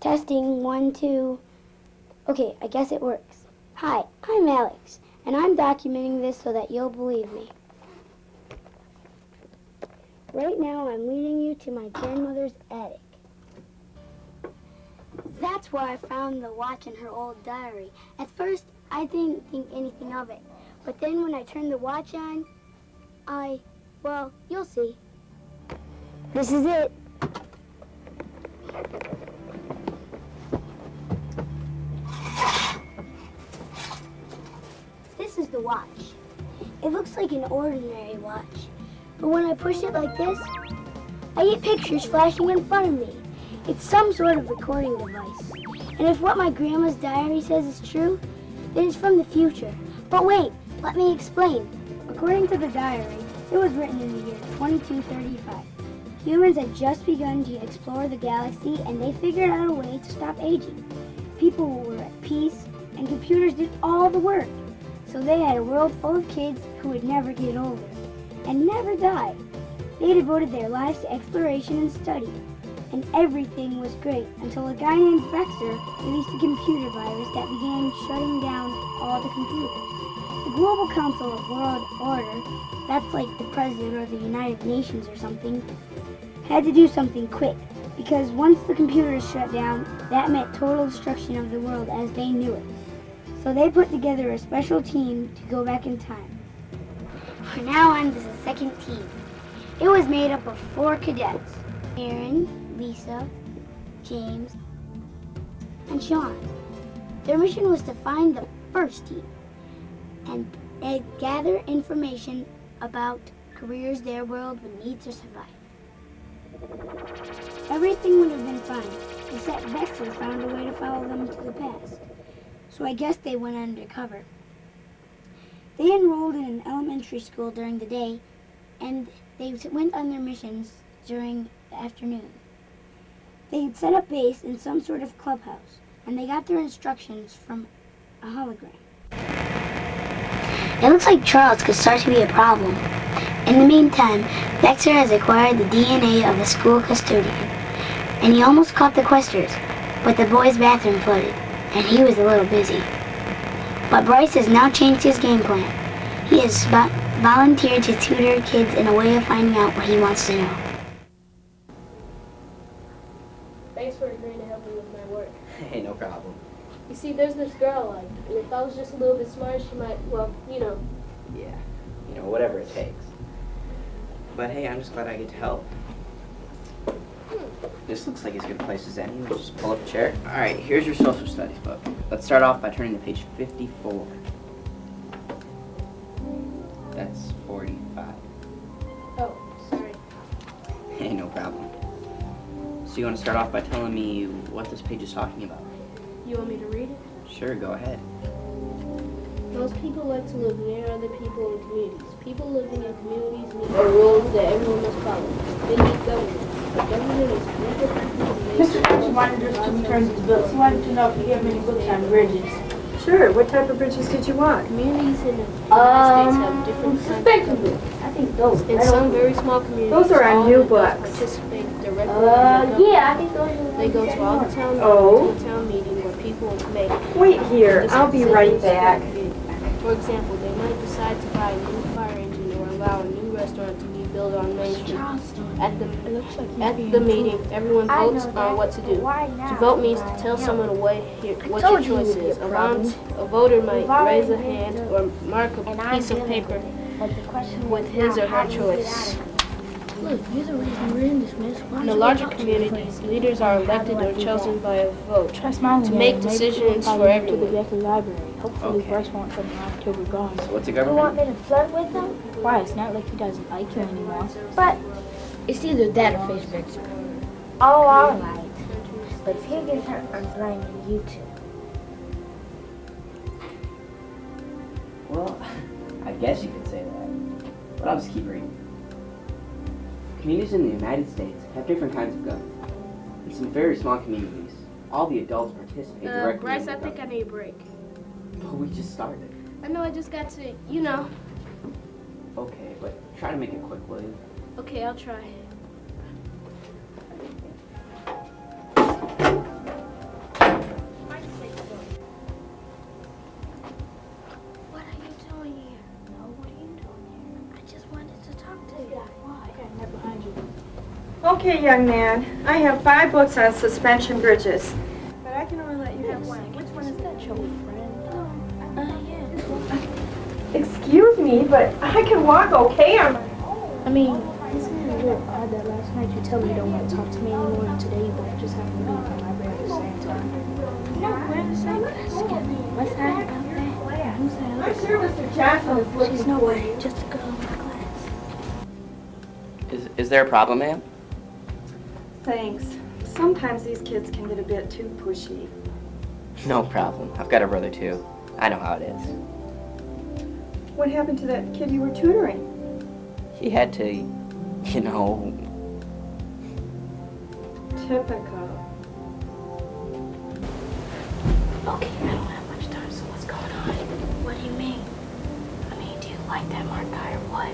Testing, 1, 2. Okay, I guess it works. Hi, I'm Alex, and I'm documenting this so that you'll believe me. Right now, I'm leading you to my grandmother's attic. That's where I found the watch in her old diary. At first, I didn't think anything of it. But then when I turned the watch on, well, you'll see. This is it. This is the watch. It looks like an ordinary watch. But when I push it like this, I get pictures flashing in front of me. It's some sort of recording device. And if what my grandma's diary says is true, then it's from the future. But wait, let me explain. According to the diary, it was written in the year 2235. Humans had just begun to explore the galaxy, and they figured out a way to stop aging. People were at peace, and computers did all the work. So they had a world full of kids who would never get older and never die. They devoted their lives to exploration and study, and everything was great until a guy named Vexer released a computer virus that began shutting down all the computers. The Global Council of World Order, that's like the President or the United Nations or something, had to do something quick, because once the computers shut down, that meant total destruction of the world as they knew it. So they put together a special team to go back in time. From now on, this is the second team. It was made up of 4 cadets: Aaron, Lisa, James, and Sean. Their mission was to find the first team and gather information about careers their world would need to survive. Everything would have been fine, except Vexer found a way to follow them to the past. So I guess they went undercover. They enrolled in an elementary school during the day, and they went on their missions during the afternoon. They had set up base in some sort of clubhouse, and they got their instructions from a hologram. It looks like Charles could start to be a problem. In the meantime, Vexer has acquired the DNA of the school custodian, and he almost caught the questers, but the boys' bathroom flooded, and he was a little busy. But Bryce has now changed his game plan. He has volunteered to tutor kids in a way of finding out what he wants to know. Thanks for agreeing to help me with my work. Hey, no problem. You see, there's this girl I like, and if I was just a little bit smarter, she might, well, you know. Yeah, whatever it takes. But hey, I'm just glad I get to help. This looks like as good a place as any. We'll just pull up a chair. All right, here's your social studies book. Let's start off by turning to page 54. That's 45. Oh, sorry. Hey, no problem. So you want to start off by telling me what this page is talking about? You want me to read it? Sure, go ahead. Most people like to live near other people in communities. People living in communities need rules that everyone must follow. They need government. The government is people Mr. Hutch wanted us to return these books. He wanted to know if you have any books on bridges. Sure. What type of bridges did you want? Communities in the United States have different kinds of books. I think those. In some very small communities, Those are all on new the adults books. participate directly in the government. Yeah, I think those are. They go to all the town Oh. meetings, to a town meeting where people make. Wait here. I'll be right back. For example, they might decide to buy a new fire engine or allow a new restaurant to be built on Main Street. At the meeting, everyone votes on what to do. To vote means to tell someone what your choice is. A voter might raise a hand or mark a piece of paper with his or her choice. Look, you're the reason we're in this mess. In the larger communities, leaders are elected or chosen by a vote to make decisions for everyone. Hopefully Okay. Bryce won't come out till we're gone. So what's a You want government? me to flirt with him? Why? It's not like he doesn't like you anymore. But it's either that or face Vexer. Oh, all right. But if he gets hurt, I'm blaming you two. Well, I guess you could say that. But I'll just keep reading. Communities in the United States have different kinds of government. In some very small communities, all the adults participate directly Bryce, in the I think I government. need a break. But we just started. I know I just got to, you know. Okay, but try to make it quick, will you? Okay, I'll try. Okay, young man. I have 5 books on suspension bridges. But I can only let you have one. Which one is that, your friend? Yeah. Excuse me, but I can walk okay on my own. I mean, it's kind of weird odd that last night you tell me you don't want to talk to me anymore, and today you both just happen to be in the library at the same time. No, we're in the same class together. What's that about that? Who's that? I'm sure Mr. Jackson is looking She's for nobody, you. just a girl in my class. Is there a problem, ma'am? Thanks. Sometimes these kids can get a bit too pushy. No problem. I've got a brother too. I know how it is. What happened to that kid you were tutoring? He had to, you know. Typical. Okay, I don't have much time, so what's going on? What do you mean? I mean, do you like that Mark guy or what?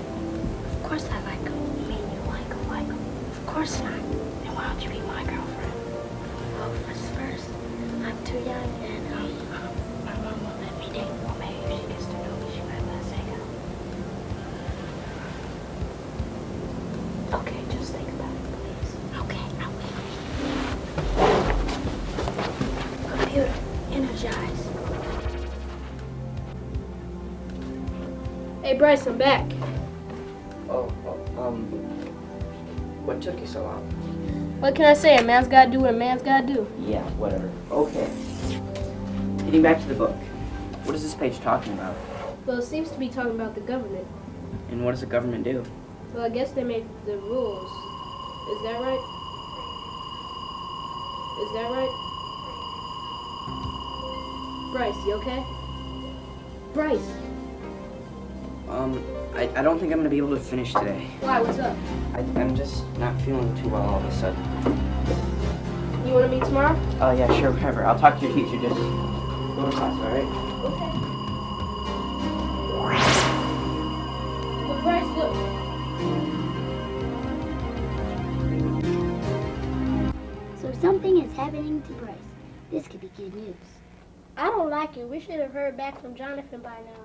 Of course I like him. You mean you like him? Of course not. Then why don't you be my girlfriend? Well, first, I'm too young and my mom won't let me date. Well, maybe if she gets to know me, she might let us hang out. Okay, just think about it, please. Okay, I will. Computer, energize. Hey, Bryce, I'm back. What took you so long? What can I say? A man's gotta do what a man's gotta do. Yeah, whatever. Okay. Getting back to the book. What is this page talking about? Well, it seems to be talking about the government. And what does the government do? Well, I guess they made the rules. Is that right? Is that right? Bryce, you okay? Bryce! I don't think I'm gonna be able to finish today. Why? What's up? I'm just not feeling too well all of a sudden. You wanna meet tomorrow? Oh, yeah, sure, whatever. I'll talk to your teacher. Just go to class, alright? Okay. But Bryce, look. So something is happening to Bryce. This could be good news. I don't like it. We should have heard back from Jonathan by now.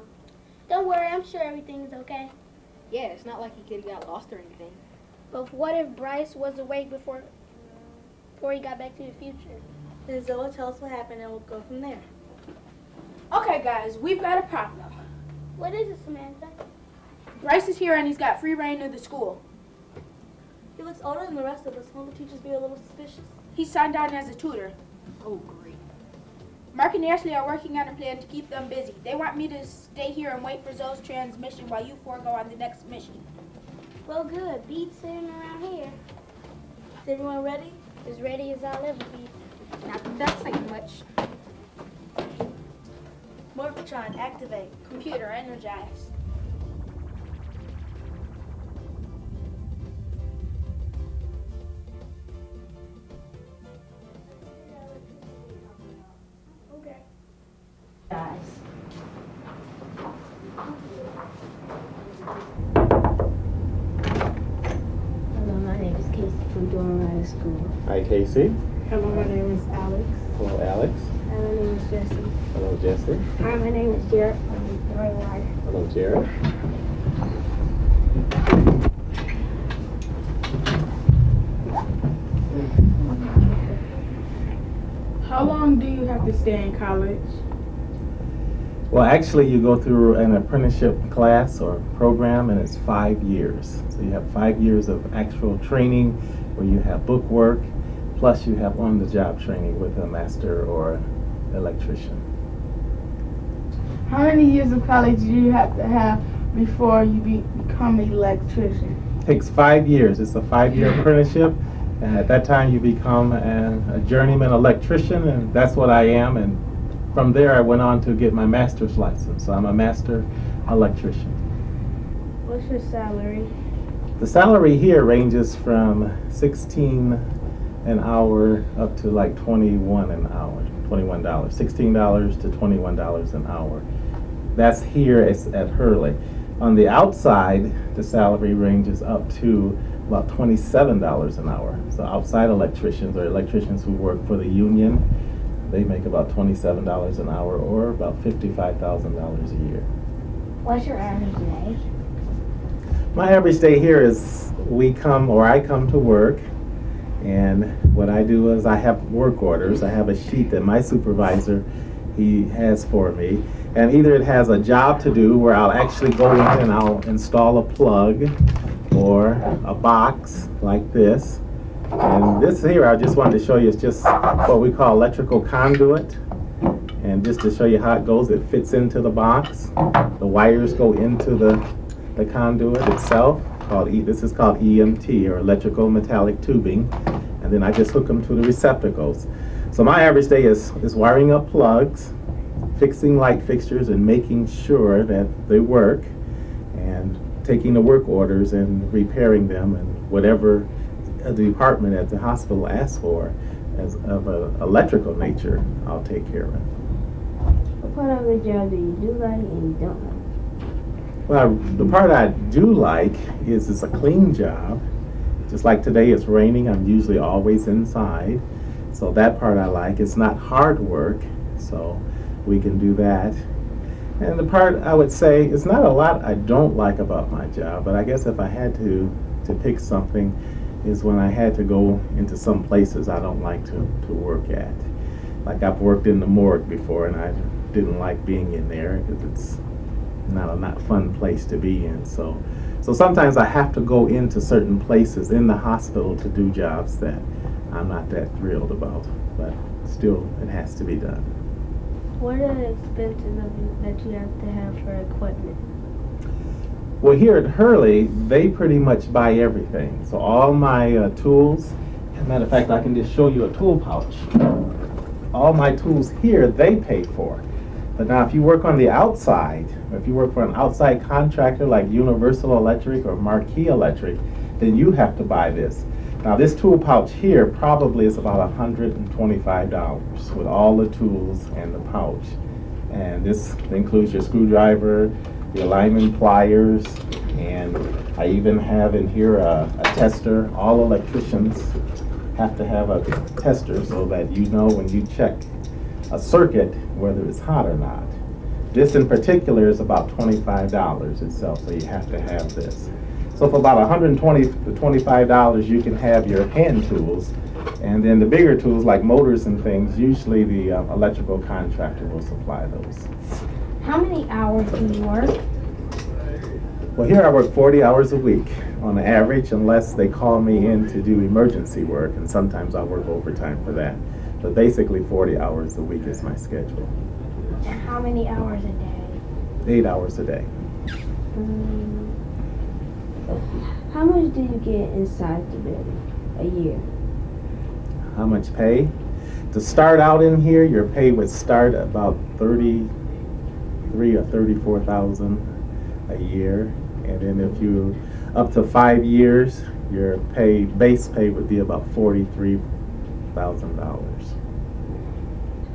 Don't worry, I'm sure everything is okay. Yeah, it's not like he could have got lost or anything. But what if Bryce was awake before he got back to the future? Then Zoe will tell us what happened and we'll go from there. Okay, guys, we've got a problem. What is it, Samantha? Bryce is here and he's got free reign of the school. He looks older than the rest of us. Won't the teachers be a little suspicious? He's signed on as a tutor. Oh, great. Mark and Ashley are working on a plan to keep them busy. They want me to stay here and wait for Zoe's transmission while you four go on the next mission. Well, good. Beats sitting around here. Is everyone ready? As ready as I'll ever be. Not that that's saying much. Morphatron, activate. Computer, energize. Hello, my name is Casey from Dorado School. Hi, Casey. Hello, my name is Alex. Hello, Alex. Hi, my name is Jesse. Hello, Jesse. Hi, my name is Jared. I'm my wife. Hello, Jared. How long do you have to stay in college? Well, actually, you go through an apprenticeship class or program, and it's 5 years. So you have 5 years of actual training where you have book work, plus you have on-the-job training with a master or electrician. How many years of college do you have to have before you become an electrician? It takes 5 years. It's a 5-year apprenticeship, and at that time you become a journeyman electrician, and that's what I am. And from there I went on to get my master's license. So I'm a master electrician. What's your salary? The salary here ranges from 16 an hour up to like 21 an hour, $21, $16 to $21 an hour. That's here at Hurley. On the outside, the salary ranges up to about $27 an hour. So outside electricians or electricians who work for the union, they make about $27 an hour or about $55,000 a year. What's your average day? My average day here is I come to work, And what I do is I have work orders. I have a sheet that my supervisor, he has for me. And either it has a job to do where I'll actually go in and I'll install a plug or a box like this. And this here I just wanted to show you is just what we call electrical conduit. And just to show you how it goes, it fits into the box. The wires go into the conduit itself. This is called EMT, or electrical metallic tubing. And then I just hook them to the receptacles. So my average day is wiring up plugs, fixing light fixtures and making sure that they work, and taking the work orders and repairing them, and whatever the department at the hospital asks for as of an electrical nature, I'll take care of. What part of the job do you do like and you don't like? Well, the part I do like is it's a clean job. Just like today it's raining, I'm usually always inside. So that part I like. It's not hard work, so we can do that. And the part I would say, it's not a lot I don't like about my job, but I guess if I had to pick something, is when I had to go into some places I don't like to work at. Like I've worked in the morgue before, and I didn't like being in there because it's not a fun place to be in. So sometimes I have to go into certain places in the hospital to do jobs that I'm not that thrilled about, but still it has to be done. What are the expenses that you have to have for equipment? Well, here at Hurley, they pretty much buy everything. So all my tools, as a matter of fact, I can just show you a tool pouch. All my tools here, they pay for. But now if you work on the outside, or if you work for an outside contractor like Universal Electric or Marquee Electric, then you have to buy this. Now this tool pouch here probably is about $125 with all the tools and the pouch. And this includes your screwdriver, your alignment pliers, and I even have in here a tester. All electricians have to have a tester so that you know when you check a circuit whether it's hot or not. This in particular is about $25 itself, so you have to have this. So for about $120 to $25 you can have your hand tools, and then the bigger tools like motors and things, usually the electrical contractor will supply those. How many hours do you work? Well, here I work 40 hours a week on the average, unless they call me in to do emergency work, and sometimes I work overtime for that. But basically 40 hours a week is my schedule. And how many hours a day? 8 hours a day. How much do you get inside the building a year? How much pay? To start out in here, your pay would start about $33,000 or $34,000 a year, and then if you up to 5 years, your base pay would be about $43,000.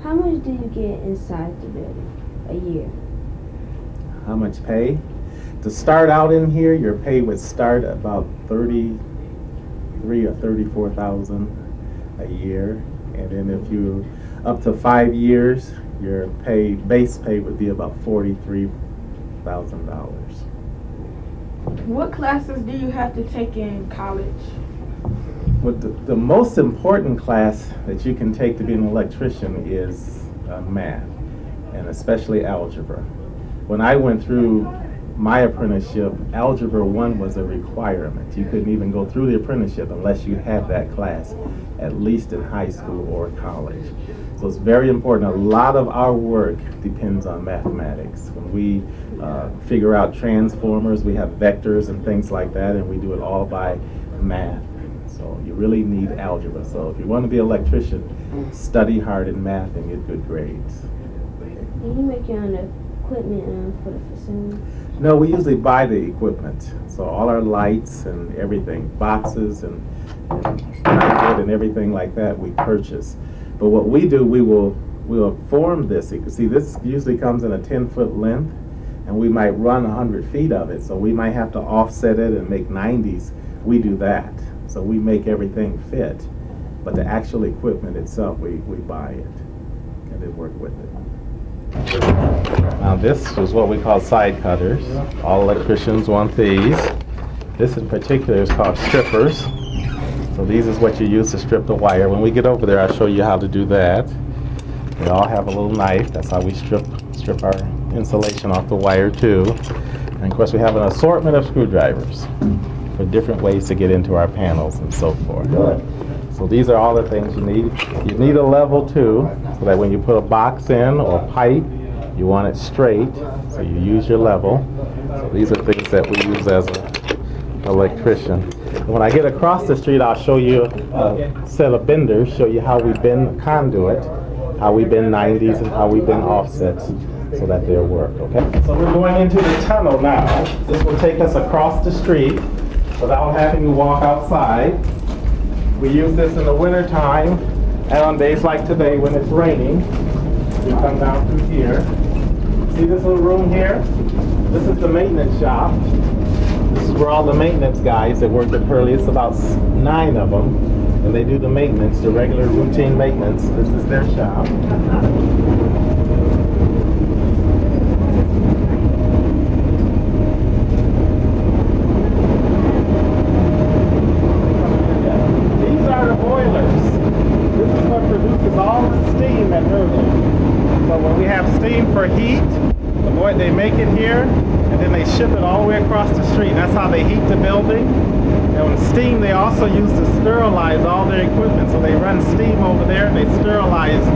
How much do you get inside the building a year? How much pay? To start out in here, your pay would start about $33,000 or $34,000 a year, and then if you up to 5 years, your base pay would be about $43,000. What classes do you have to take in college? Well, the most important class that you can take to be an electrician is math, and especially algebra. When I went through my apprenticeship, Algebra 1 was a requirement. You couldn't even go through the apprenticeship unless you had that class, at least in high school or college. So it's very important. A lot of our work depends on mathematics. When we figure out transformers, we have vectors and things like that, and we do it all by math. So you really need algebra. So if you want to be an electrician, study hard in math and get good grades. Do you make your own equipment for the facility? No, we usually buy the equipment. So all our lights and everything, boxes and everything like that, we purchase. But what we do, we'll form this. You can see this usually comes in a 10-foot length, and we might run 100 feet of it. So we might have to offset it and make 90s. We do that. So we make everything fit. But the actual equipment itself, we buy it and then work with it. Now this is what we call side cutters. All electricians want these. This in particular is called strippers. So these is what you use to strip the wire. When we get over there, I'll show you how to do that. They all have a little knife. That's how we strip our insulation off the wire too. And of course we have an assortment of screwdrivers for different ways to get into our panels and so forth. So these are all the things you need. You need a level too, so that when you put a box in or pipe, you want it straight, so you use your level. So these are things that we use as an electrician. And when I get across the street, I'll show you a set of benders, show you how we bend conduit, how we bend 90s, and how we bend offsets so that they'll work, okay? So we're going into the tunnel now. This will take us across the street without having to walk outside. We use this in the winter time, and on days like today when it's raining, we come down through here. See this little room here? This is the maintenance shop. This is where all the maintenance guys that work at Hurley, it's about 9 of them, and they do the maintenance, the regular routine maintenance. This is their shop. These are the boilers. This is what produces all the steam at Hurley. So when we have steam for heat, they make it here, and then they ship it all the way across the street. That's how they heat the building. And with steam, they also use to sterilize all their equipment. So they run steam over there, and they sterilize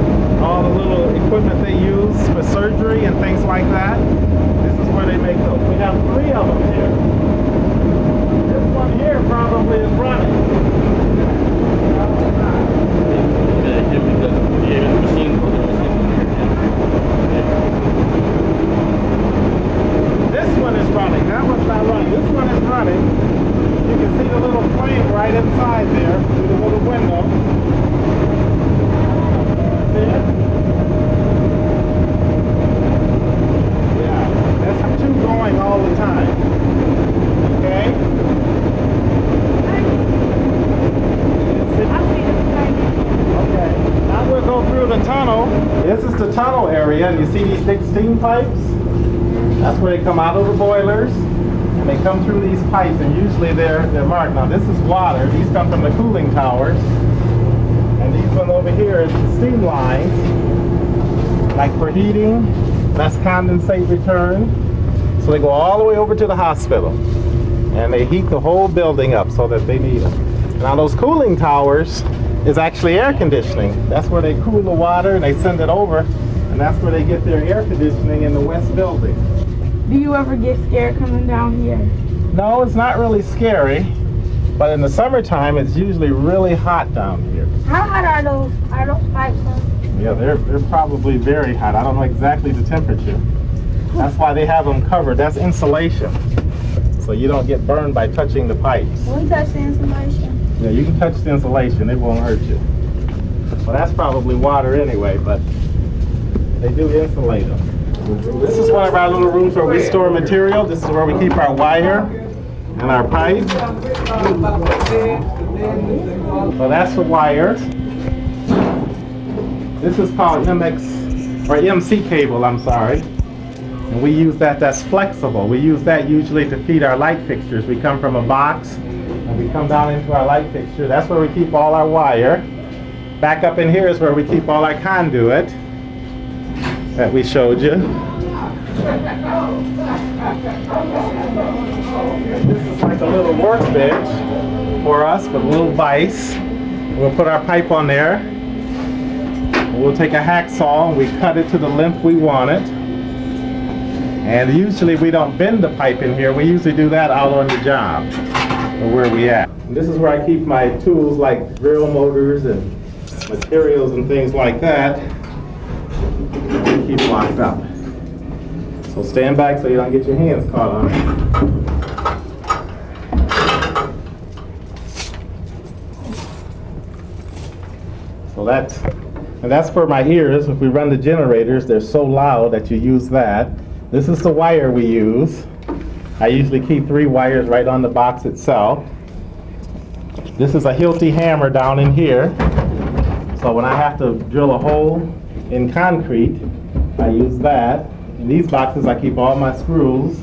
all the little equipment they use for surgery and things like that. This is where they make those. We have 3 of them here. This one here probably is running. This one is running. That one's not running. This one is running. You can see the little flame right inside there through the little window. See it? Yeah, that's 2 going all the time. Okay? Okay. Now we'll go through the tunnel. This is the tunnel area, and you see these big steam pipes? That's where they come out of the boilers, and they come through these pipes, and usually they're marked. Now this is water. These come from the cooling towers, and these ones over here is the steam lines, like for heating. That's condensate return. So they go all the way over to the hospital, and they heat the whole building up so that they need it. Now those cooling towers is actually air conditioning. That's where they cool the water, and they send it over, and that's where they get their air conditioning in the west building. Do you ever get scared coming down here? No, it's not really scary, but in the summertime it's usually really hot down here. How hot are those pipes? Yeah, they're probably very hot. I don't know exactly the temperature. That's why they have them covered. That's insulation, so you don't get burned by touching the pipes. When you touch the insulation? Yeah, you can touch the insulation. It won't hurt you. Well, that's probably water anyway, but they do insulate them. This is one of our little rooms where we store material. This is where we keep our wire and our pipe. So that's the wire. This is called MX, or MC cable, I'm sorry. And we use that, that's flexible. We use that usually to feed our light fixtures. We come from a box, and we come down into our light fixture. That's where we keep all our wire. Back up in here is where we keep all our conduit that we showed you. This is like a little workbench for us with a little vise. We'll put our pipe on there. We'll take a hacksaw and we cut it to the length we want it. And usually we don't bend the pipe in here. We usually do that out on the job, or where we at. And this is where I keep my tools like drill motors and materials and things like that. Keep locked up. So stand back so you don't get your hands caught on it. So that's for my ears. If we run the generators, they're so loud that you use that. This is the wire we use. I usually keep 3 wires right on the box itself. This is a Hilti hammer down in here. So when I have to drill a hole in concrete, I use that. In these boxes I keep all my screws.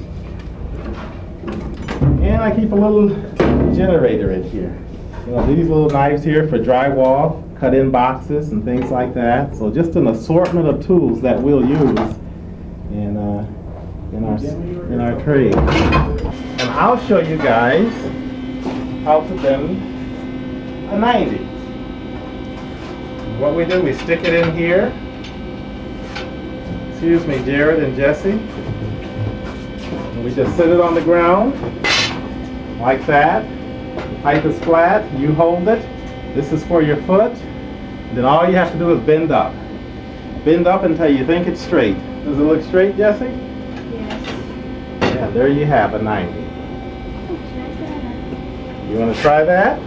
And I keep a little generator in here. You know, these little knives here for drywall, cut in boxes and things like that. So just an assortment of tools that we'll use in our trade. And I'll show you guys how to bend a 90. What we do, we stick it in here. Excuse me, Jared and Jesse. And we just sit it on the ground like that. The pipe is flat, you hold it. This is for your foot. Then all you have to do is bend up. Bend up until you think it's straight. Does it look straight, Jesse? Yes. Yeah, there you have a 90. You want to try that?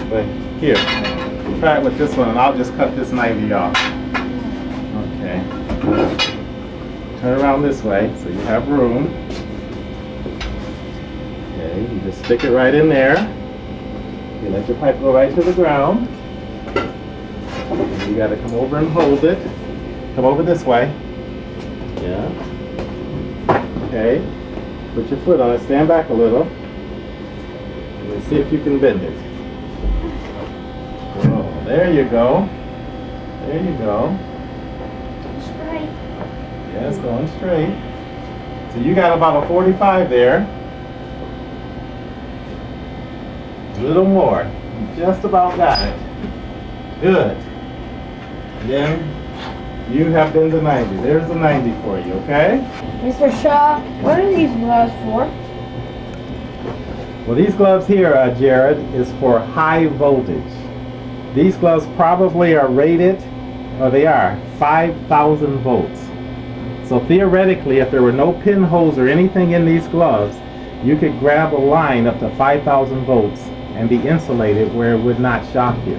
But here, try it with this one and I'll just cut this 90 off. Okay. Turn around this way so you have room. Okay, you just stick it right in there. You let your pipe go right to the ground. You got to come over and hold it. Come over this way. Yeah. Okay. Put your foot on it. Stand back a little. And see if you can bend it. Oh, there you go. There you go. Straight. Yeah, it's going straight. So you got about a 45 there. A little more. You just about got it. Good. Then you have been the 90. There's the 90 for you, okay? Mr. Shaw, what are these gloves for? Well, these gloves here, Jared, is for high voltage. These gloves probably are rated, or they are, 5,000 volts. So theoretically, if there were no pinholes or anything in these gloves, you could grab a line up to 5,000 volts and be insulated where it would not shock you.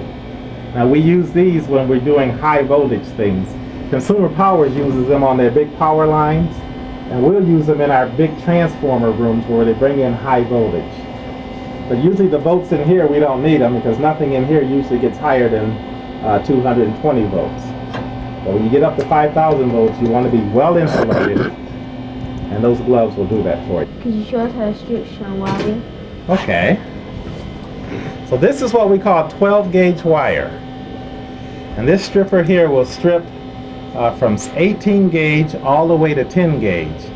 Now we use these when we're doing high voltage things. Consumer Power uses them on their big power lines, and we'll use them in our big transformer rooms where they bring in high voltage. But usually the volts in here, we don't need them because nothing in here usually gets higher than 220 volts. But when you get up to 5,000 volts, you want to be well insulated, and those gloves will do that for you. Could you show us how to strip some wire? Okay. So this is what we call 12 gauge wire. And this stripper here will strip from 18 gauge all the way to 10 gauge.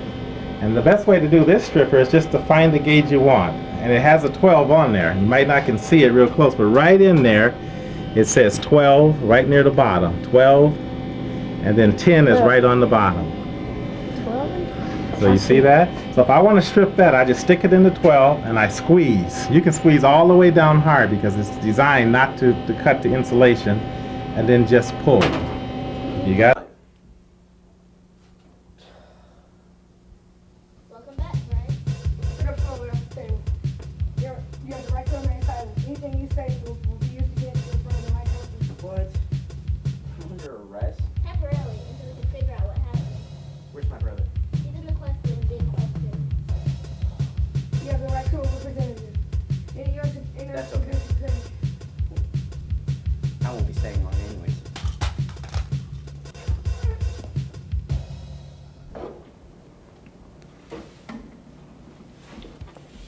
And the best way to do this stripper is just to find the gauge you want. And it has a 12 on there. You might not can see it real close, but right in there it says 12 right near the bottom. 12, and then 10 is right on the bottom. So you see that? So if I want to strip that, I just stick it in the 12 and I squeeze. You can squeeze all the way down hard because it's designed not to cut the insulation, and then just pull. You got it? Welcome back, right? Put up over thing. You have the right to remain silent. Anything you say will be used against you in front of the microphone. What? I'm under arrest? Temporarily, until we can figure out what happened. Where's my brother? He's in the classroom being questioned. You have the right to a representative. That's okay. I won't be staying long anyways.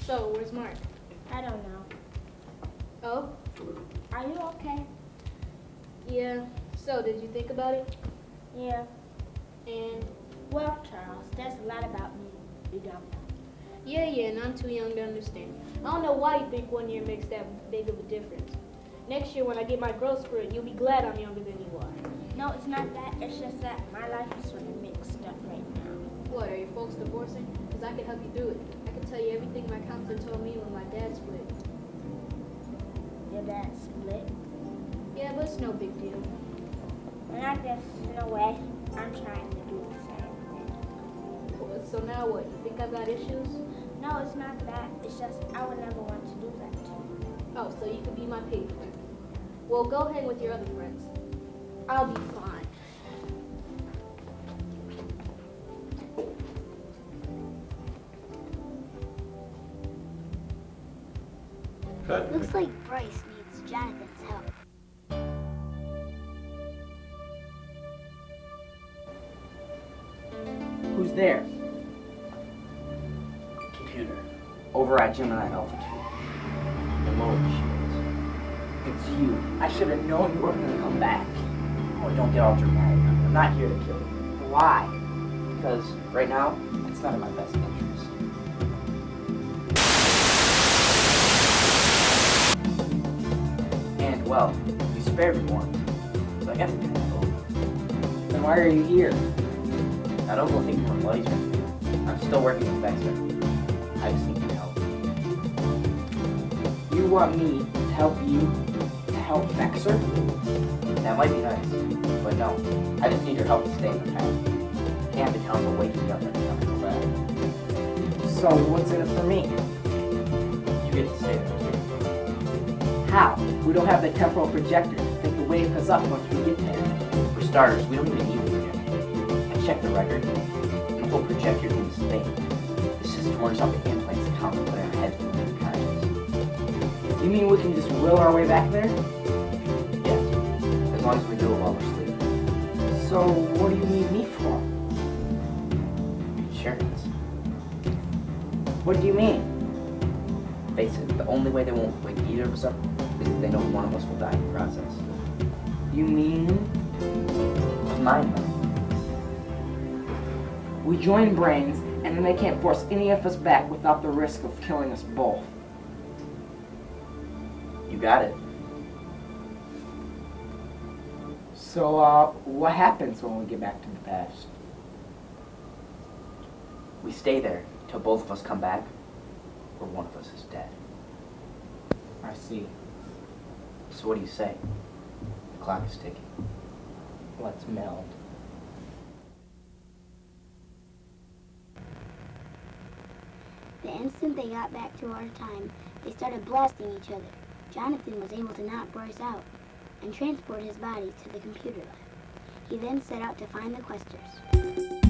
So, where's Mark? I don't know. Oh? Are you okay? Yeah. So, did you think about it? Yeah. And? Well, Charles, there's a lot about me you don't know. Yeah, and I'm too young to understand. I don't know why you think 1 year makes that big of a difference. Next year when I get my growth spurt, you'll be glad I'm younger than you are. No, it's not that. It's just that my life is sort of mixed up right now. What, are your folks divorcing? Because I can help you through it. I can tell you everything my counselor told me when my dad split. Your dad split? Yeah, but it's no big deal. And I guess, in a way, I'm trying to do the same thing. So now what? You think I've got issues? No, it's not that. It's just I would never want to do that to you. Oh, so you could be my pig friend. Well, go hang with your other friends. I'll be fine. Looks like Bryce needs Jonathan's help. Who's there? Computer. over at Gemini Altitude. And lower the shields. It's you. I should have known you weren't going to come back. Oh, don't get all dramatic. I'm not here to kill you. Why? Because right now, it's not in my best interest. And, well, you spared me one. So I guess I can handle it. Then why are you here? I don't go thinking my buddies are here. I'm still working with Vexer. I just need your help. You want me to help you to help Vexer? That might be nice, but no. I just need your help to stay in the path. Can't have the council waking me up every time I go back. So what's in it for me? You get to stay there. How? We don't have the temporal projector that can wake us up once we get there. For starters, we don't even need a projector. I checked the record. The whole projector in this thing. The system works off the implants the council put in our heads when we were conscious. You mean we can just will our way back there? Yes. As long as we do it while we're sleeping. So what do you need me for? Insurance. What do you mean? Face it, the only way they won't wake either of us up is if they know one of us will die in the process. You mean? Of mine, though. We join brains, and then they can't force any of us back without the risk of killing us both. You got it. So, what happens when we get back to the past? We stay there till both of us come back, or one of us is dead. I see. So what do you say? The clock is ticking. Let's meld. The instant they got back to our time, they started blasting each other. Jonathan was able to knock Bryce out and transport his body to the computer lab. He then set out to find the questers.